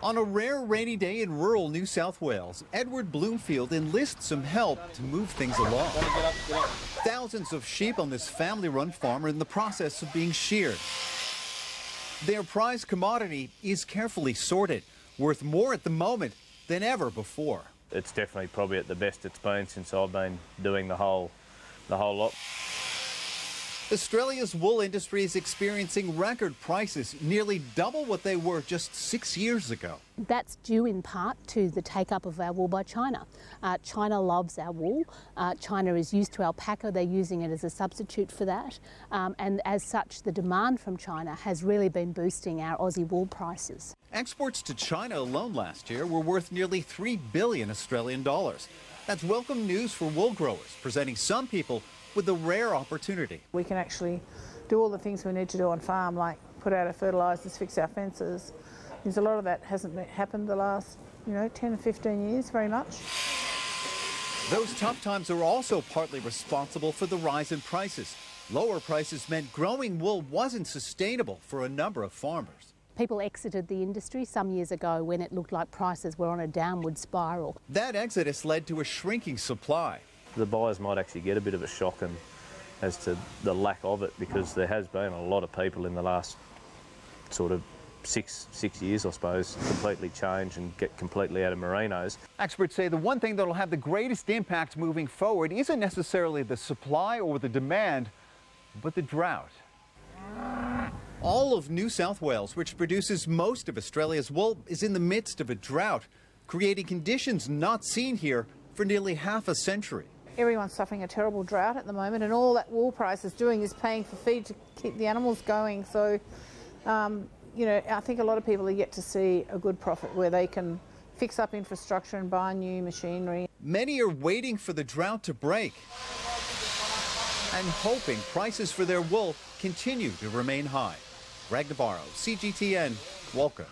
On a rare rainy day in rural New South Wales, Edward Bloomfield enlists some help to move things along. Thousands of sheep on this family-run farm are in the process of being sheared. Their prized commodity is carefully sorted, worth more at the moment than ever before. It's definitely probably at the best it's been since I've been doing the whole lot. Australia's wool industry is experiencing record prices, nearly double what they were just 6 years ago. That's due in part to the take-up of our wool by China. China loves our wool. China is used to alpaca. They're using it as a substitute for that. And as such, the demand from China has really been boosting our Aussie wool prices. Exports to China alone last year were worth nearly 3 billion Australian dollars. That's welcome news for wool growers, presenting some people with a rare opportunity. We can actually do all the things we need to do on farm, like put out our fertilisers, fix our fences. There's a lot of that hasn't happened the last, 10 or 15 years very much. Those tough times are also partly responsible for the rise in prices. Lower prices meant growing wool wasn't sustainable for a number of farmers. People exited the industry some years ago when it looked like prices were on a downward spiral. That exodus led to a shrinking supply. The buyers might actually get a bit of a shock as to the lack of it, because there has been a lot of people in the last sort of six years, I suppose, completely change and get completely out of merinos. Experts say the one thing that will have the greatest impact moving forward isn't necessarily the supply or the demand, but the drought. All of New South Wales, which produces most of Australia's wool, is in the midst of a drought, creating conditions not seen here for nearly half a century. Everyone's suffering a terrible drought at the moment, and all that wool price is doing is paying for feed to keep the animals going. So, I think a lot of people are yet to see a good profit where they can fix up infrastructure and buy new machinery. Many are waiting for the drought to break and hoping prices for their wool continue to remain high. Greg Navarro, CGTN, Walker.